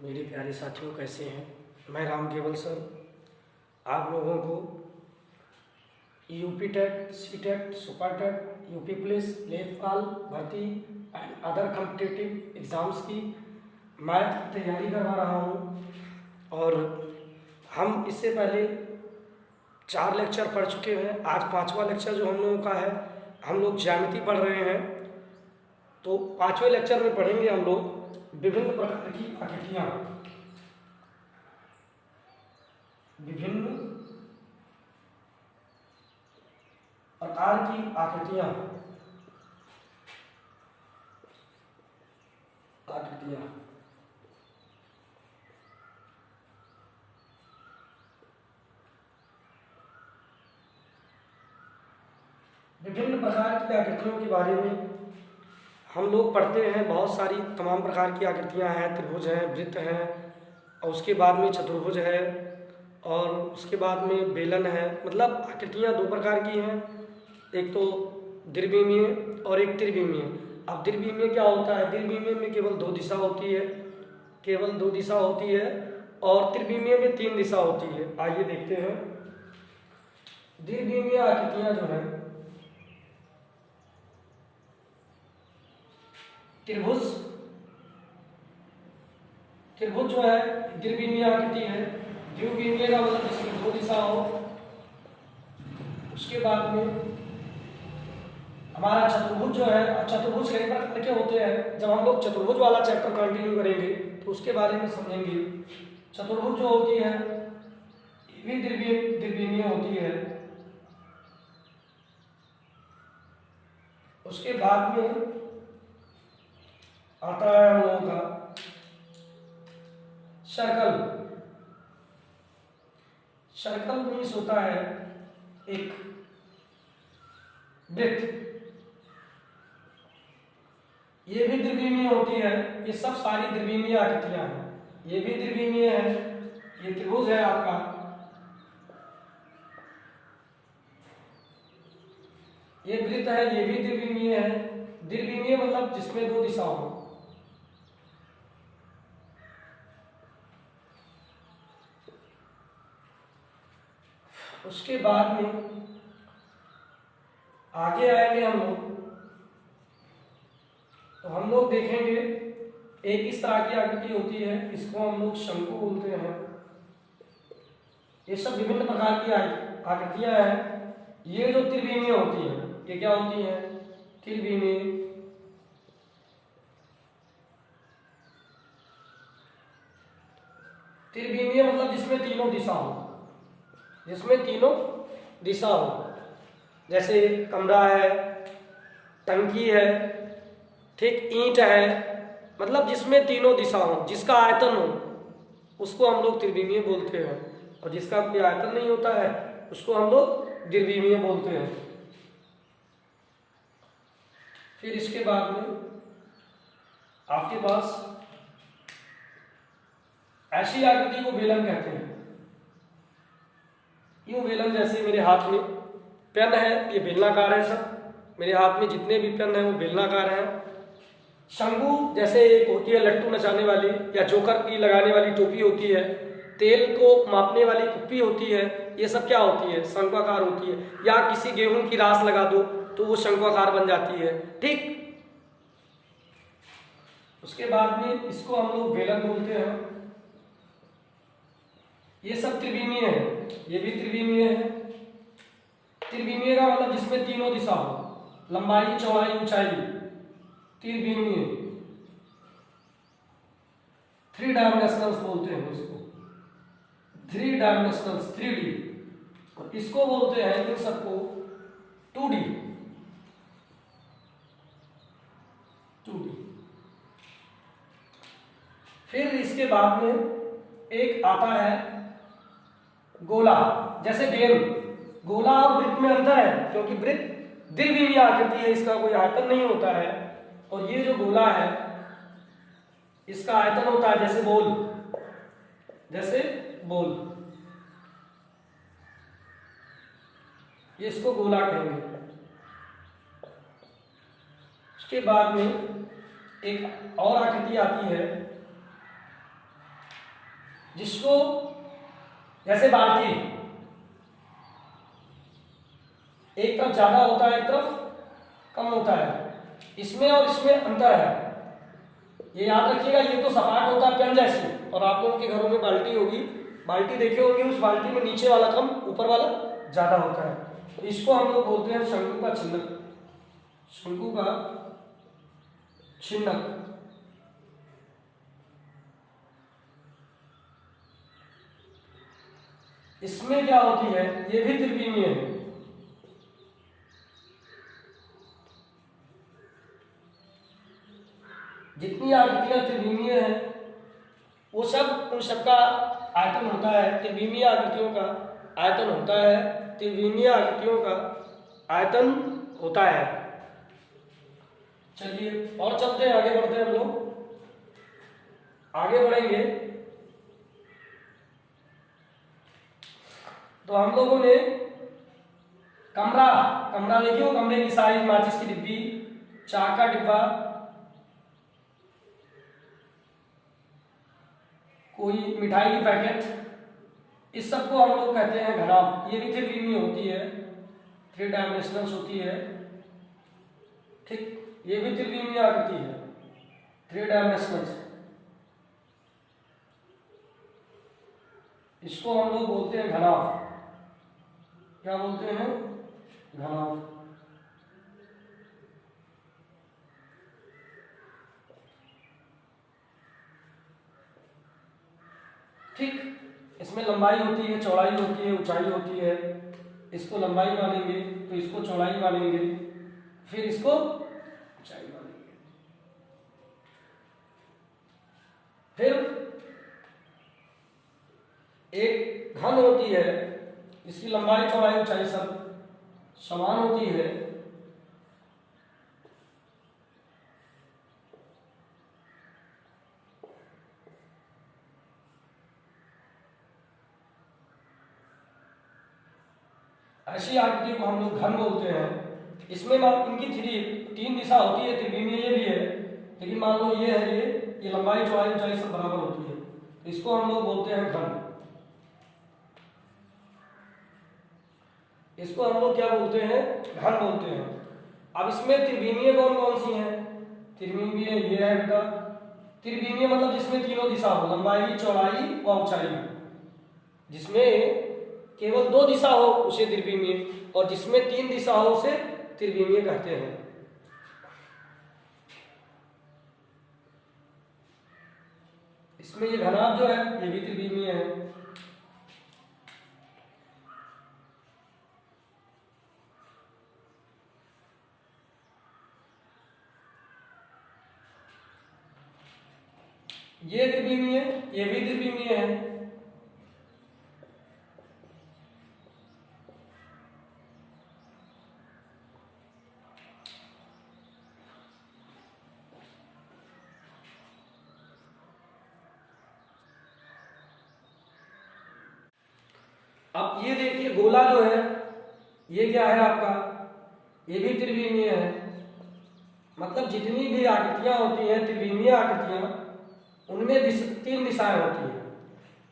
मेरे प्यारे साथियों, कैसे हैं। मैं राम केवल सर आप लोगों को UP TET, C TET, super TET, UP police, लेखपाल भर्ती एंड अदर कॉम्पिटिटिव एग्ज़ाम्स की मैथ की तैयारी करवा रहा हूँ। और हम इससे पहले 4 लेक्चर पढ़ चुके हैं। आज 5वां लेक्चर जो हम लोगों का है, हम लोग ज्यामिति पढ़ रहे हैं। तो 5वें लेक्चर में पढ़ेंगे हम लोग विभिन्न प्रकार की आकृतियाँ, विभिन्न प्रकार की आकृतियाँ आकृतियाँ विभिन्न प्रकार की आकृतियों के बारे में हम लोग पढ़ते हैं। बहुत सारी तमाम प्रकार की आकृतियाँ हैं। त्रिभुज हैं, वृत्त हैं, और उसके बाद में चतुर्भुज है, और उसके बाद में बेलन है। मतलब आकृतियाँ 2 प्रकार की हैं, एक तो द्विविमीय और एक त्रिविमीय। अब द्विविमीय क्या होता है? द्विविमीय में केवल 2 दिशा होती है, केवल 2 दिशा होती है, और त्रिविमीय में 3 दिशा होती है। आइए देखते हैं। द्विविमीय आकृतियाँ जो हैं, त्रिभुज त्रिभुज जो है द्विविमीय आकृति है। द्विविमीय का मतलब जिसमें 2 दिशा हो। उसके बाद में हमारा चतुर्भुज जो है। अब चतुर्भुज कई प्रकार के होते हैं। जब हम लोग चतुर्भुज वाला चैप्टर कंटिन्यू करेंगे तो उसके बारे में समझेंगे। चतुर्भुज जो होती है ये भी द्विविमीय होती है। उसके बाद में आता है हम लोगों का सर्कल। सर्कल मीन्स होता है एक वृत्त। ये भी द्विविमीय होती है। ये सब सारी द्विविमीय आकृतियां हैं। ये भी द्विविमीय है। ये त्रिभुज है आपका। ये वृत्त है, ये भी द्विविमीय है। द्विविमीय मतलब जिसमें 2 दिशा हो। उसके बाद में आगे आएंगे हम लोग, तो हम लोग देखेंगे एक इस तरह की आकृति होती है, इसको हम लोग शंकु बोलते हैं। ये सब विभिन्न प्रकार की आकृतियां हैं। ये जो त्रिविमीय होती हैं, ये क्या होती हैं? त्रिविमीय। त्रिविमीय मतलब जिसमें तीनों दिशा हो, जिसमें तीनों दिशा हो। जैसे कमरा है, टंकी है, ठीक, ईंट है। मतलब जिसमें तीनों दिशा हो, जिसका आयतन हो, उसको हम लोग त्रिविमीय बोलते हैं। और जिसका कोई आयतन नहीं होता है उसको हम लोग द्विविमीय बोलते हैं। फिर इसके बाद में आपके पास ऐसी आकृति को बेलन कहते हैं। यूं बेलन, जैसे मेरे हाथ में पेन है, ये बेलनाकार है। सब मेरे हाथ में जितने भी पेन है वो बेलनाकार है। शंकु जैसे एक होती है लट्टू नचाने वाली, या जोकर की लगाने वाली टोपी होती है। तेल को मापने वाली कुप्पी होती है। ये सब क्या होती है? शंक्वाकार होती है। या किसी गेहूं की रास लगा दो तो वो शंक्वाकार बन जाती है, ठीक। उसके बाद में इसको हम लोग बेलन बोलते हैं। ये सब त्रिविमीय है। ये भी त्रिविमीय है। त्रिविमीय का मतलब जिसमें तीनों दिशा हो, लंबाई, चौड़ाई, ऊंचाई। त्रिविमीय, 3 डायमेंशनल्स बोलते हैं इसको। 3 डायमेंशनल्स, 3D। और इसको बोलते हैं इन सबको 2D। 2D। फिर इसके बाद में एक आता है गोला। जैसे गेंद, गोला और वृत्त में अंतर है, क्योंकि वृत्त द्विविमीय आकृति है, इसका कोई आयतन नहीं होता है। और ये जो गोला है इसका आयतन होता है, जैसे बॉल, जैसे बॉल। ये इसको गोला कहेंगे। उसके बाद में एक और आकृति आती है जिसको जैसे बाल्टी एक तरफ ज्यादा होता है, एक तरफ कम होता है, इसमें और इसमें अंतर है। ये याद रखिएगा, ये तो सपाट होता है पेन जैसी, और आप लोगों के घरों में बाल्टी होगी, बाल्टी देखे होगी, उस बाल्टी में नीचे वाला कम, ऊपर वाला ज्यादा होता है। तो इसको हम लोग बोलते हैं शंकु का छिन्नक, शंकु का छिन्नक। इसमें क्या होती है, ये भी त्रिविमीय है। जितनी आकृतियां त्रिविमीय हैं वो सब, उन सबका आयतन होता है, त्रिविमीय आकृतियों का आयतन होता है, त्रिविमीय आकृतियों का आयतन होता है। चलिए और चलते हैं, आगे बढ़ते हैं हम लोग, आगे बढ़ेंगे तो हम लोगों ने कमरा, कमरा देखिए, कमरे की साइज, माचिस की डिब्बी, चाय का डिब्बा, कोई मिठाई की पैकेट, इस सब को हम लोग कहते हैं घनाभ। ये भी त्रिविमीय होती है, 3 डायमेंशनल होती है, ठीक, ये भी त्रिविमीय आकृति है, 3 डायमेंशनल। इसको हम लोग बोलते हैं घनाभ। क्या बोलते हैं, घनाभ। ठीक, इसमें लंबाई होती है, चौड़ाई होती है, ऊंचाई होती है। इसको लंबाई मानेंगे तो इसको चौड़ाई मानेंगे, फिर इसको ऊंचाई मानेंगे, फिर एक घन होती है, इसकी लंबाई चौड़ाई ऊंचाई सब समान होती है। ऐसी आकृति को हम लोग घन बोलते हैं। इसमें इनकी 3 दिशा होती है, त्रिविमीय ये भी है, लेकिन मान लो ये है, ये लंबाई चौड़ाई ऊंचाई सब बराबर होती है, तो इसको हम लोग बोलते हैं घन। इसको हम लोग क्या बोलते हैं, घन बोलते हैं। अब इसमें त्रिविमीय कौन कौन सी हैं, त्रिविमीय ये है बेटा, त्रिविमीय मतलब जिसमें तीनों दिशा हो, लंबाई चौड़ाई व ऊंचाई, जिसमें केवल 2 दिशा हो उसे त्रिविमीय, और जिसमें 3 दिशा हो उसे त्रिविमीय कहते हैं। इसमें ये घनाभ जो है ये भी त्रिविमीय है। ये त्रिविमीय, ये भी त्रिविमीय है। अब ये देखिए गोला जो है ये क्या है आपका, ये भी त्रिविमीय है। मतलब जितनी भी आकृतियां होती हैं त्रिविमीय आकृतियां, उनमें 3 दिशाएं होती हैं।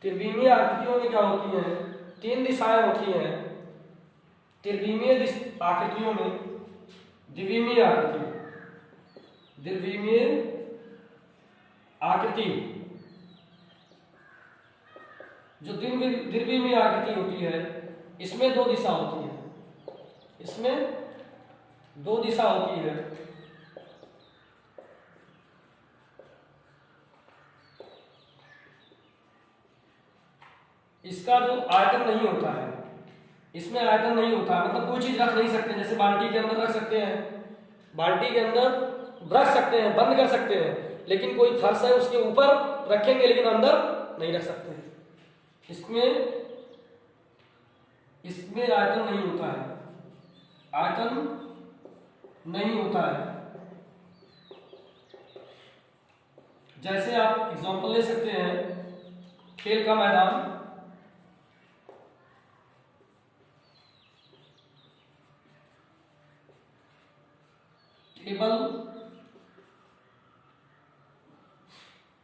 त्रिविमीय आकृतियों में क्या होती हैं, 3 दिशाएं होती हैं। त्रिविमीय आकृतियों में द्विविमीय आकृति, द्विविमीय आकृति, जो द्विविमीय आकृति होती है इसमें 2 दिशा होती है, इसमें 2 दिशा होती है। इसका जो आयतन नहीं होता है, इसमें आयतन नहीं होता है, मतलब कोई चीज रख नहीं सकते, जैसे बाल्टी के अंदर रख सकते हैं, बाल्टी के अंदर रख सकते हैं, बंद कर सकते हैं, लेकिन कोई फर्श है उसके ऊपर रखेंगे लेकिन अंदर नहीं रख सकते। इसमें आयतन नहीं होता है, आयतन नहीं होता है। जैसे आप एग्जांपल ले सकते हैं, खेल का मैदान, टेबल,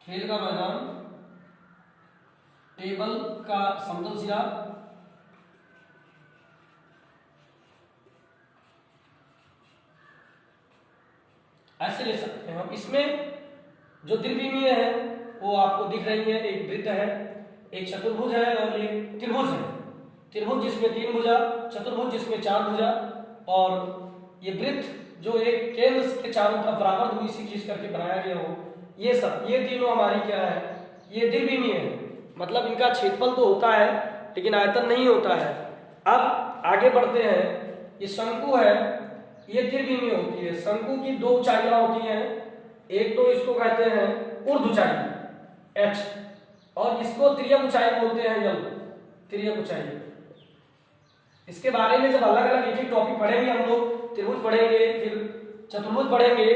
खेल का मैदान, टेबल का समतल सिरा ऐसे ले सकते हैं हम। इसमें जो त्रिविमीय है वो आपको दिख रही है, एक वृत्त है, एक चतुर्भुज है और एक त्रिभुज है। त्रिभुज जिसमें 3 भुजा, चतुर्भुज जिसमें 4 भुजा, और ये वृत्त जो एक केंद्र के चारों तरफ बराबर दूरी से खींच करके बनाया गया हो, ये सब, ये तीनों हमारी क्या है, ये द्विविमीय है। मतलब इनका क्षेत्रफल तो होता है लेकिन आयतन नहीं होता है। अब आगे बढ़ते हैं। ये शंकु है, ये त्रिविमीय होती है। शंकु की 2 ऊंचाइयां होती हैं। एक तो इसको कहते हैं ऊर्ध्व ऊंचाई h, और इसको त्रियक ऊंचाई बोलते हैं l, त्रियक ऊंचाई। इसके बारे में जब अलग अलग एक एक टॉपिक पढ़ेंगे हम लोग, त्रिभुज पढ़ेंगे, फिर चतुर्भुज पढ़ेंगे,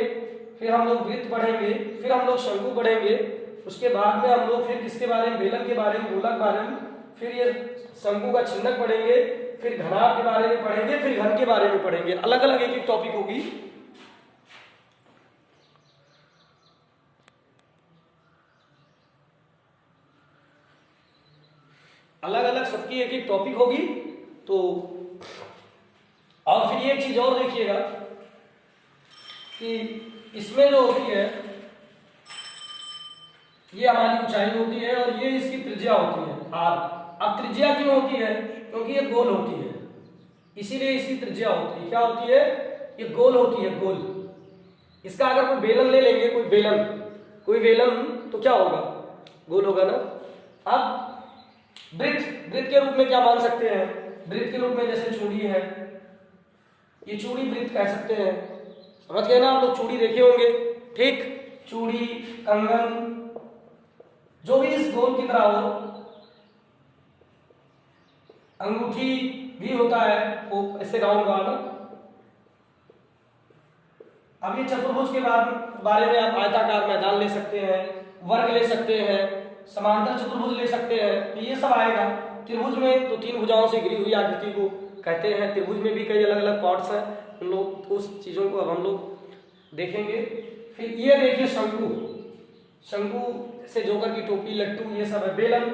फिर हम लोग वृत्त पढ़ेंगे, फिर हम लोग शंकु पढ़ेंगे, उसके बाद में हम लोग फिर किसके बारे में, बेलन के बारे में, गोलक के बारे में, फिर ये शंकु का छिन्नक पढ़ेंगे, फिर घनाभ के बारे में पढ़ेंगे, फिर घन के बारे में पढ़ेंगे। अलग अलग एक एक टॉपिक होगी। अलग अलग सबकी एक एक टॉपिक होगी। तो और फिर ये एक चीज और देखिएगा कि इसमें जो होती है ये हमारी ऊंचाई होती है और ये इसकी त्रिज्या होती है r। अब त्रिज्या क्यों होती है? क्योंकि ये गोल होती है, इसीलिए इसकी त्रिज्या होती है। क्या होती है? ये गोल होती है, गोल। इसका अगर कोई बेलन ले लेंगे, कोई बेलन तो क्या होगा? गोल होगा ना। अब वृत्त के रूप में क्या मान सकते हैं? वृत्त के रूप में जैसे चूड़ी है, ये चूड़ी वृत्त कह सकते हैं। समझ गए ना आप लोग? चूड़ी देखे होंगे, ठीक? चूड़ी, कंगन, जो भी इस गोल की तरह हो। अंगूठी भी होता है वो ऐसे राउंड वाला। अब ये चतुर्भुज के बारे में आप आयताकार मैदान ले सकते हैं, वर्ग ले सकते हैं, समांतर चतुर्भुज ले सकते हैं, तो ये सब आएगा। त्रिभुज में तो 3 भुजाओं से घिरी हुई आकृति को कहते हैं। त्रिभुज में भी कई अलग अलग पार्ट्स हैं, उन लोग उस चीजों को अब हम लोग देखेंगे। फिर ये देखिए शंकु से जोकर की टोपी, लट्टू, ये सब है। बेलन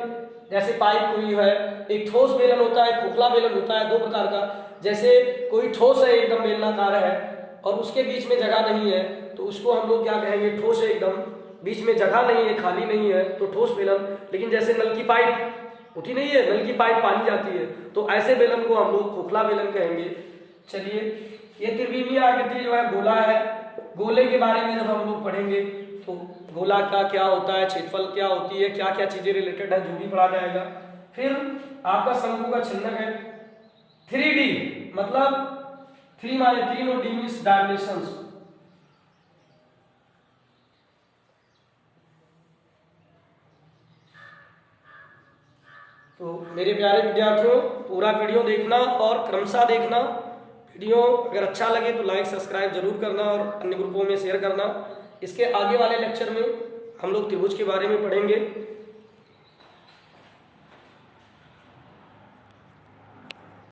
जैसे पाइप हुई है, एक ठोस बेलन होता है, खोखला बेलन होता है, 2 प्रकार का। जैसे कोई ठोस है, एकदम बेलनाकार है और उसके बीच में जगह नहीं है, तो उसको हम लोग क्या कहेंगे? ठोस है, एकदम बीच में जगह नहीं है, खाली नहीं है, तो ठोस बेलन। लेकिन जैसे नल की पाइप होती नहीं है, नल की पाइप पानी जाती है, तो ऐसे बेलन को हम लोग खोखला बेलन कहेंगे। चलिए, ये त्रिविमीय आकृति जो है गोला है। गोले के बारे में जब हम लोग पढ़ेंगे तो गोला का क्या होता है, क्षेत्रफल क्या होती है, क्या क्या चीजें रिलेटेड है, जो भी पढ़ा जाएगा। फिर आपका शंकु का छिन्नक है। 3D मतलब 3 माने 3 और D मींस डायमेंशंस। तो मेरे प्यारे विद्यार्थियों, पूरा वीडियो देखना और क्रमशः देखना। वीडियो अगर अच्छा लगे तो लाइक सब्सक्राइब जरूर करना और अन्य ग्रुपों में शेयर करना। इसके आगे वाले लेक्चर में हम लोग त्रिभुज के बारे में पढ़ेंगे।